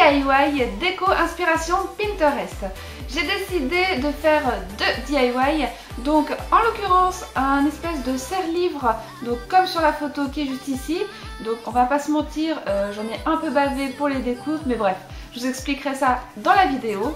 DIY déco inspiration Pinterest. J'ai décidé de faire 2 DIY, donc en l'occurrence un espèce de serre-livre, donc comme sur la photo qui est juste ici. Donc on va pas se mentir, j'en ai un peu bavé pour les découpes, mais bref, je vous expliquerai ça dans la vidéo.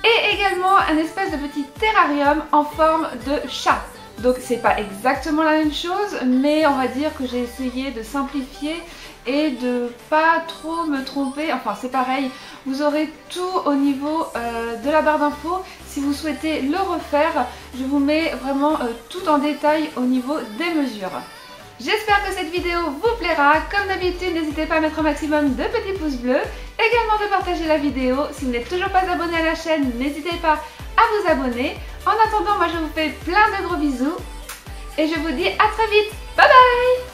Et également un espèce de petit terrarium en forme de chat. Donc c'est pas exactement la même chose, mais on va dire que j'ai essayé de simplifier et de pas trop me tromper. Enfin c'est pareil, vous aurez tout au niveau de la barre d'infos. Si vous souhaitez le refaire, je vous mets vraiment tout en détail au niveau des mesures. J'espère que cette vidéo vous plaira. Comme d'habitude, n'hésitez pas à mettre un maximum de petits pouces bleus. Également de partager la vidéo. Si vous n'êtes toujours pas abonné à la chaîne, n'hésitez pas à vous abonner. En attendant, moi je vous fais plein de gros bisous. Et je vous dis à très vite. Bye bye!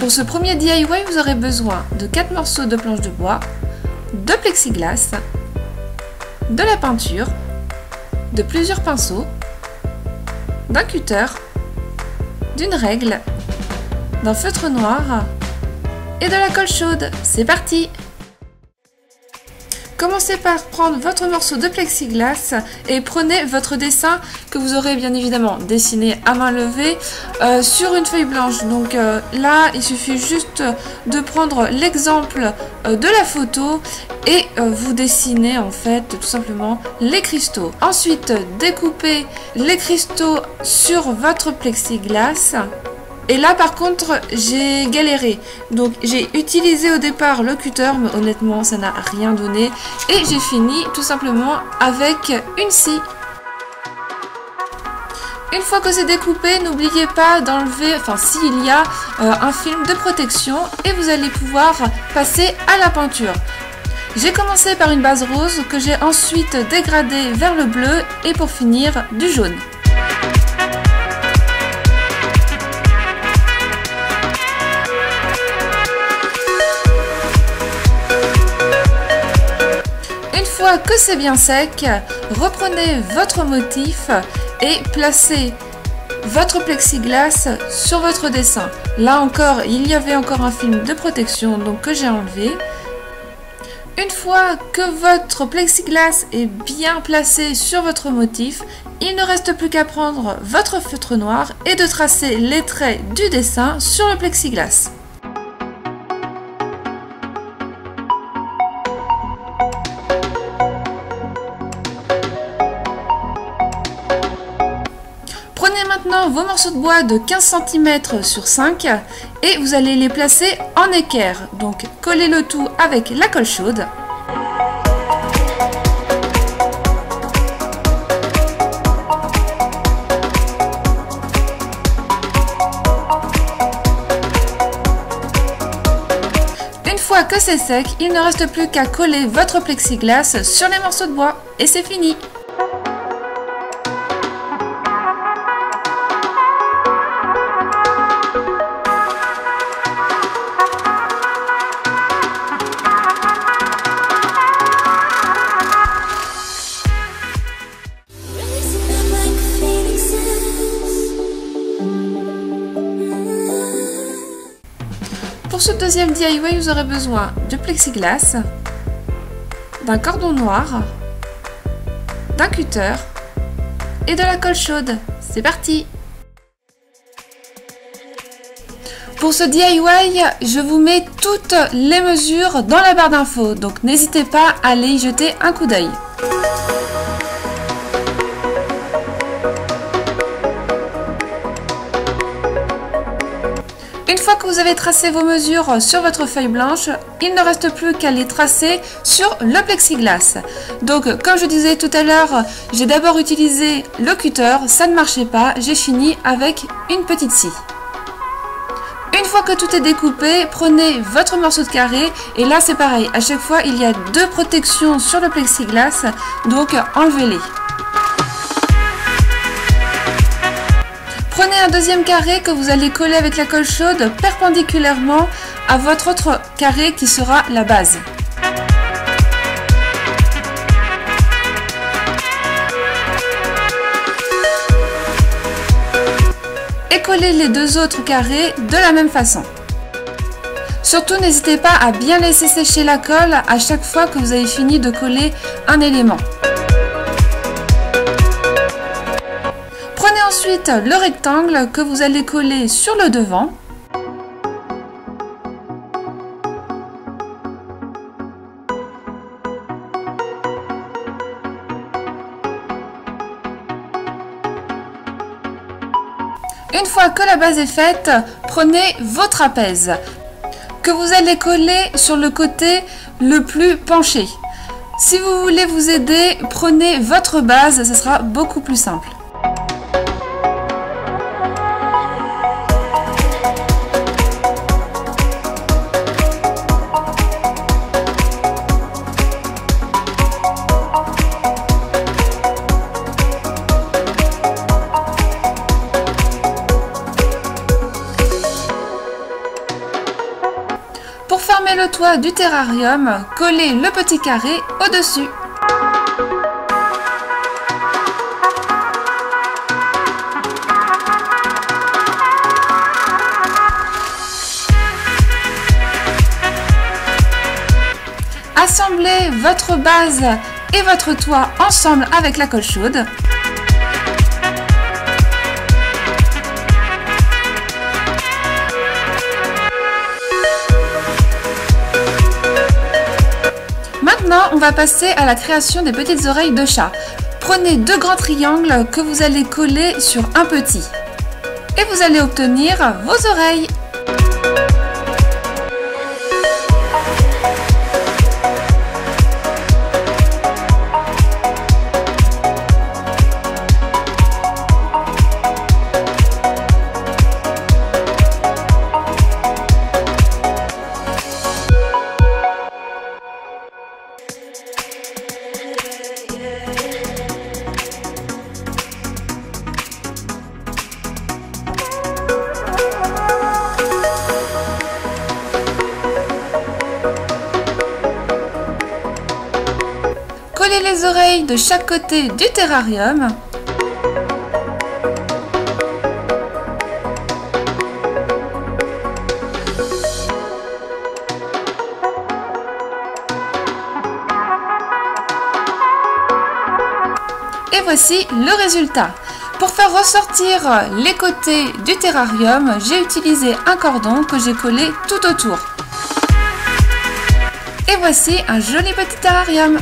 Pour ce premier DIY, vous aurez besoin de 4 morceaux de planche de bois, de plexiglas, de la peinture, de plusieurs pinceaux, d'un cutter, d'une règle, d'un feutre noir et de la colle chaude. C'est parti! Commencez par prendre votre morceau de plexiglas et prenez votre dessin que vous aurez bien évidemment dessiné à main levée sur une feuille blanche. Donc là, il suffit juste de prendre l'exemple de la photo et vous dessinez en fait tout simplement les cristaux. Ensuite, découpez les cristaux sur votre plexiglas. Et là par contre j'ai galéré, donc j'ai utilisé au départ le cutter mais honnêtement ça n'a rien donné et j'ai fini tout simplement avec une scie. Une fois que c'est découpé, n'oubliez pas d'enlever, enfin s'il y a un film de protection et vous allez pouvoir passer à la peinture. J'ai commencé par une base rose que j'ai ensuite dégradée vers le bleu et pour finir du jaune. Une fois que c'est bien sec, reprenez votre motif et placez votre plexiglas sur votre dessin. Là encore, il y avait encore un film de protection donc que j'ai enlevé. Une fois que votre plexiglas est bien placé sur votre motif, il ne reste plus qu'à prendre votre feutre noir et de tracer les traits du dessin sur le plexiglas. Prenez maintenant vos morceaux de bois de 15 cm sur 5 et vous allez les placer en équerre. Donc collez le tout avec la colle chaude. Une fois que c'est sec, il ne reste plus qu'à coller votre plexiglas sur les morceaux de bois et c'est fini. Pour ce deuxième DIY, vous aurez besoin de plexiglas, d'un cordon noir, d'un cutter et de la colle chaude. C'est parti! Pour ce DIY, je vous mets toutes les mesures dans la barre d'infos, donc n'hésitez pas à aller y jeter un coup d'œil. Une fois que vous avez tracé vos mesures sur votre feuille blanche, il ne reste plus qu'à les tracer sur le plexiglas. Donc comme je disais tout à l'heure, j'ai d'abord utilisé le cutter, ça ne marchait pas, j'ai fini avec une petite scie. Une fois que tout est découpé, prenez votre morceau de carré et là c'est pareil, à chaque fois il y a 2 protections sur le plexiglas, donc enlevez-les. Prenez un deuxième carré que vous allez coller avec la colle chaude perpendiculairement à votre autre carré qui sera la base. et collez les deux autres carrés de la même façon. Surtout, n'hésitez pas à bien laisser sécher la colle à chaque fois que vous avez fini de coller un élément. Prenez ensuite le rectangle que vous allez coller sur le devant. Une fois que la base est faite, prenez vos trapèzes que vous allez coller sur le côté le plus penché. Si vous voulez vous aider, prenez votre base, ce sera beaucoup plus simple. Pour former le toit du terrarium, collez le petit carré au-dessus. Assemblez votre base et votre toit ensemble avec la colle chaude. Maintenant, on va passer à la création des petites oreilles de chat. Prenez deux grands triangles que vous allez coller sur un petit. Et vous allez obtenir vos oreilles. Collez les oreilles de chaque côté du terrarium. Et voici le résultat. Pour faire ressortir les côtés du terrarium, j'ai utilisé un cordon que j'ai collé tout autour. Et voici un joli petit terrarium.